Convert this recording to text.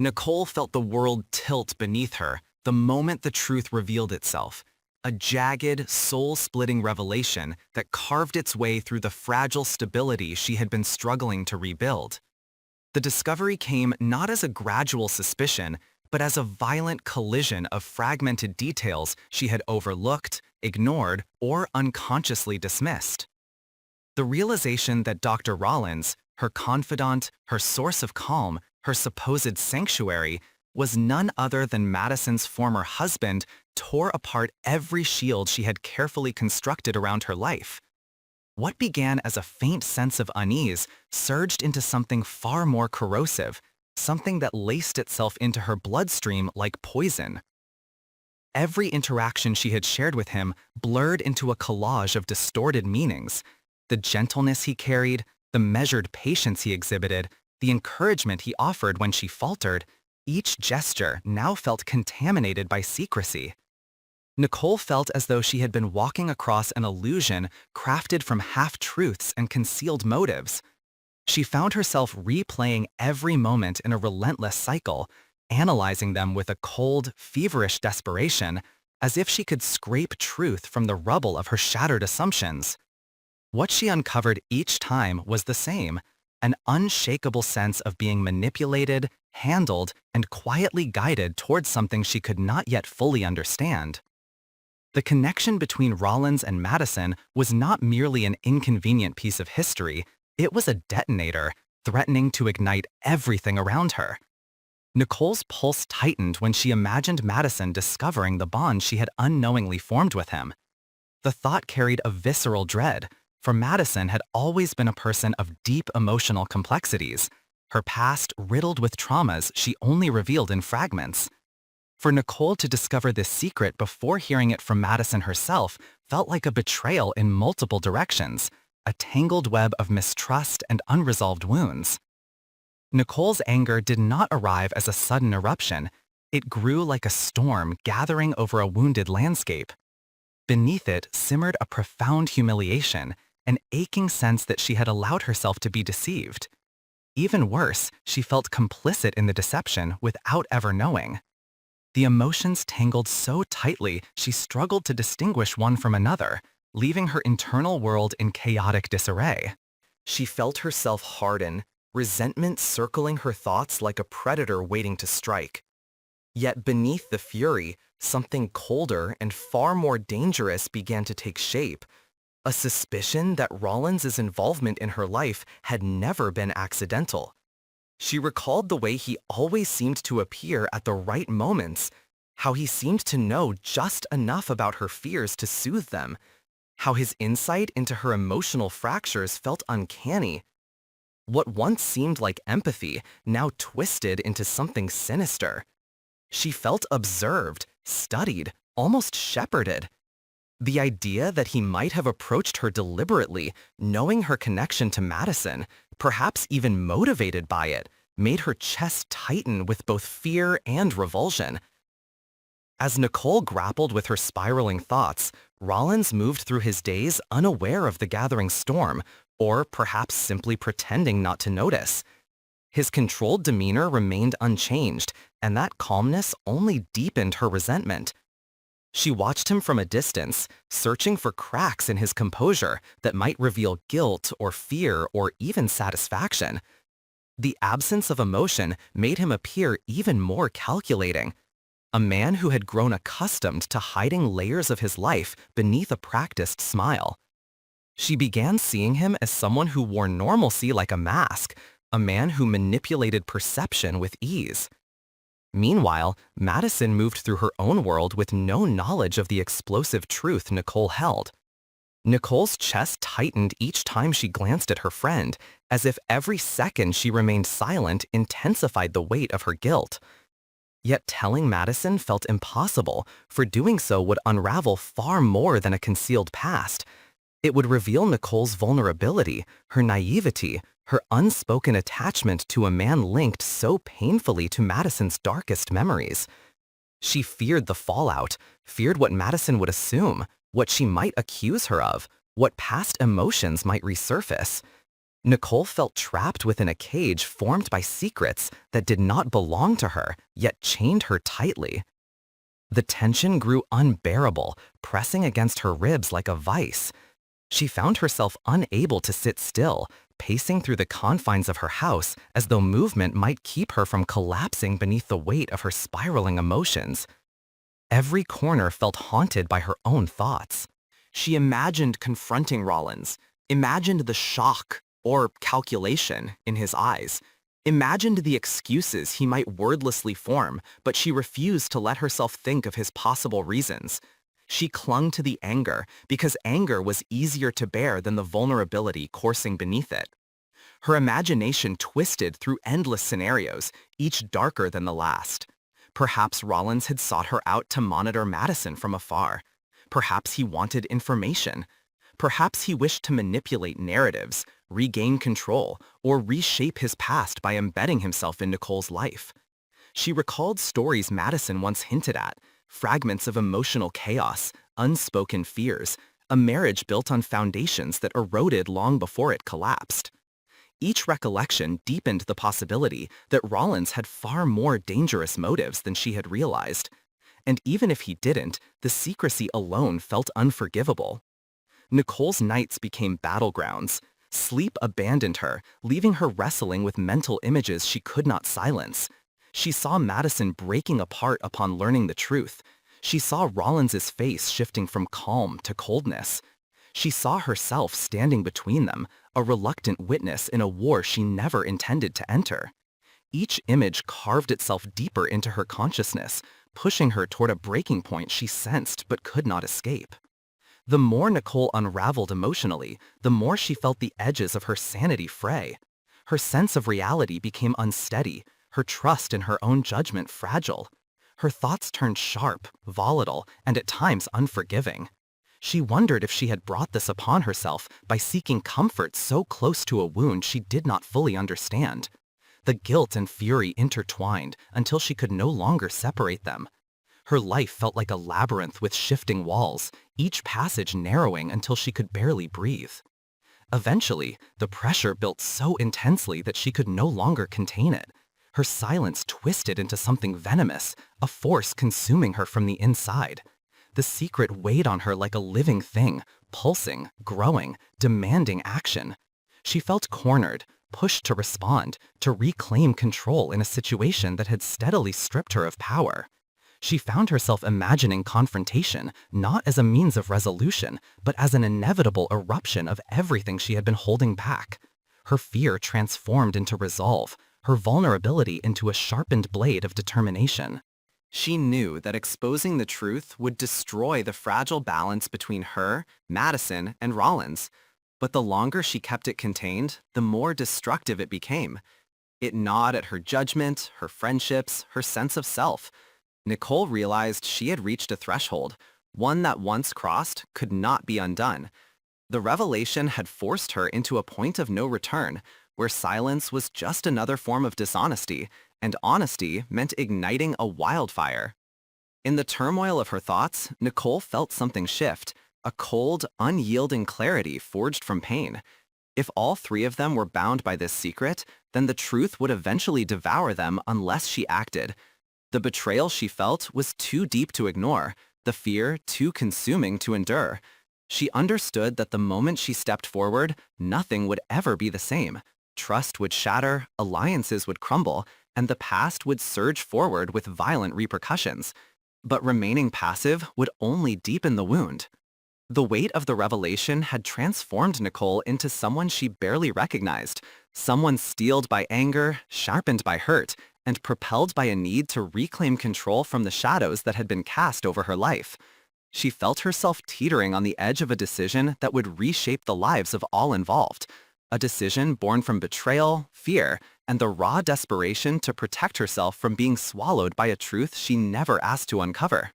Nicole felt the world tilt beneath her the moment the truth revealed itself, a jagged, soul-splitting revelation that carved its way through the fragile stability she had been struggling to rebuild. The discovery came not as a gradual suspicion, but as a violent collision of fragmented details she had overlooked, ignored, or unconsciously dismissed. The realization that Dr. Rollins, her confidant, her source of calm, her supposed sanctuary, was none other than Madison's former husband, tore apart every shield she had carefully constructed around her life. What began as a faint sense of unease surged into something far more corrosive, something that laced itself into her bloodstream like poison. Every interaction she had shared with him blurred into a collage of distorted meanings. The gentleness he carried, the measured patience he exhibited, the encouragement he offered when she faltered, each gesture now felt contaminated by secrecy. Nicole felt as though she had been walking across an illusion crafted from half-truths and concealed motives. She found herself replaying every moment in a relentless cycle, analyzing them with a cold, feverish desperation, as if she could scrape truth from the rubble of her shattered assumptions. What she uncovered each time was the same, an unshakable sense of being manipulated, handled, and quietly guided towards something she could not yet fully understand. The connection between Rollins and Madison was not merely an inconvenient piece of history, it was a detonator, threatening to ignite everything around her. Nicole's pulse tightened when she imagined Madison discovering the bond she had unknowingly formed with him. The thought carried a visceral dread, for Madison had always been a person of deep emotional complexities, her past riddled with traumas she only revealed in fragments. For Nicole to discover this secret before hearing it from Madison herself felt like a betrayal in multiple directions, a tangled web of mistrust and unresolved wounds. Nicole's anger did not arrive as a sudden eruption. It grew like a storm gathering over a wounded landscape. Beneath it simmered a profound humiliation, an aching sense that she had allowed herself to be deceived. Even worse, she felt complicit in the deception without ever knowing. The emotions tangled so tightly she struggled to distinguish one from another, leaving her internal world in chaotic disarray. She felt herself harden, resentment circling her thoughts like a predator waiting to strike. Yet beneath the fury, something colder and far more dangerous began to take shape, a suspicion that Rollins' involvement in her life had never been accidental. She recalled the way he always seemed to appear at the right moments, how he seemed to know just enough about her fears to soothe them, how his insight into her emotional fractures felt uncanny. What once seemed like empathy now twisted into something sinister. She felt observed, studied, almost shepherded. The idea that he might have approached her deliberately, knowing her connection to Madison, perhaps even motivated by it, made her chest tighten with both fear and revulsion. As Nicole grappled with her spiraling thoughts, Rollins moved through his days unaware of the gathering storm, or perhaps simply pretending not to notice. His controlled demeanor remained unchanged, and that calmness only deepened her resentment. She watched him from a distance, searching for cracks in his composure that might reveal guilt or fear or even satisfaction. The absence of emotion made him appear even more calculating. A man who had grown accustomed to hiding layers of his life beneath a practiced smile. She began seeing him as someone who wore normalcy like a mask, a man who manipulated perception with ease. Meanwhile, Madison moved through her own world with no knowledge of the explosive truth Nicole held. Nicole's chest tightened each time she glanced at her friend, as if every second she remained silent intensified the weight of her guilt. Yet telling Madison felt impossible, for doing so would unravel far more than a concealed past. It would reveal Nicole's vulnerability, her naivety, her unspoken attachment to a man linked so painfully to Madison's darkest memories. She feared the fallout, feared what Madison would assume, what she might accuse her of, what past emotions might resurface. Nicole felt trapped within a cage formed by secrets that did not belong to her, yet chained her tightly. The tension grew unbearable, pressing against her ribs like a vice. She found herself unable to sit still, pacing through the confines of her house as though movement might keep her from collapsing beneath the weight of her spiraling emotions. Every corner felt haunted by her own thoughts. She imagined confronting Rollins, imagined the shock or calculation in his eyes, imagined the excuses he might wordlessly form, but she refused to let herself think of his possible reasons. She clung to the anger because anger was easier to bear than the vulnerability coursing beneath it. Her imagination twisted through endless scenarios, each darker than the last. Perhaps Rollins had sought her out to monitor Madison from afar. Perhaps he wanted information. Perhaps he wished to manipulate narratives, regain control, or reshape his past by embedding himself in Nicole's life. She recalled stories Madison once hinted at, fragments of emotional chaos, unspoken fears, a marriage built on foundations that eroded long before it collapsed. Each recollection deepened the possibility that Rollins had far more dangerous motives than she had realized. And even if he didn't, the secrecy alone felt unforgivable. Nicole's nights became battlegrounds. Sleep abandoned her, leaving her wrestling with mental images she could not silence. She saw Madison breaking apart upon learning the truth. She saw Rollins's face shifting from calm to coldness. She saw herself standing between them, a reluctant witness in a war she never intended to enter. Each image carved itself deeper into her consciousness, pushing her toward a breaking point she sensed but could not escape. The more Nicole unraveled emotionally, the more she felt the edges of her sanity fray. Her sense of reality became unsteady, her trust in her own judgment fragile. Her thoughts turned sharp, volatile, and at times unforgiving. She wondered if she had brought this upon herself by seeking comfort so close to a wound she did not fully understand. The guilt and fury intertwined until she could no longer separate them. Her life felt like a labyrinth with shifting walls, each passage narrowing until she could barely breathe. Eventually, the pressure built so intensely that she could no longer contain it. Her silence twisted into something venomous, a force consuming her from the inside. The secret weighed on her like a living thing, pulsing, growing, demanding action. She felt cornered, pushed to respond, to reclaim control in a situation that had steadily stripped her of power. She found herself imagining confrontation not as a means of resolution, but as an inevitable eruption of everything she had been holding back. Her fear transformed into resolve, her vulnerability into a sharpened blade of determination. She knew that exposing the truth would destroy the fragile balance between her, Madison, and Rollins. But the longer she kept it contained, the more destructive it became. It gnawed at her judgment, her friendships, her sense of self. Nicole realized she had reached a threshold, one that once crossed could not be undone. The revelation had forced her into a point of no return, where silence was just another form of dishonesty, and honesty meant igniting a wildfire. In the turmoil of her thoughts, Nicole felt something shift, a cold, unyielding clarity forged from pain. If all three of them were bound by this secret, then the truth would eventually devour them unless she acted. The betrayal she felt was too deep to ignore, the fear too consuming to endure. She understood that the moment she stepped forward, nothing would ever be the same. Trust would shatter, alliances would crumble, and the past would surge forward with violent repercussions. But remaining passive would only deepen the wound. The weight of the revelation had transformed Nicole into someone she barely recognized, someone steeled by anger, sharpened by hurt, and propelled by a need to reclaim control from the shadows that had been cast over her life. She felt herself teetering on the edge of a decision that would reshape the lives of all involved, a decision born from betrayal, fear, and the raw desperation to protect herself from being swallowed by a truth she never asked to uncover.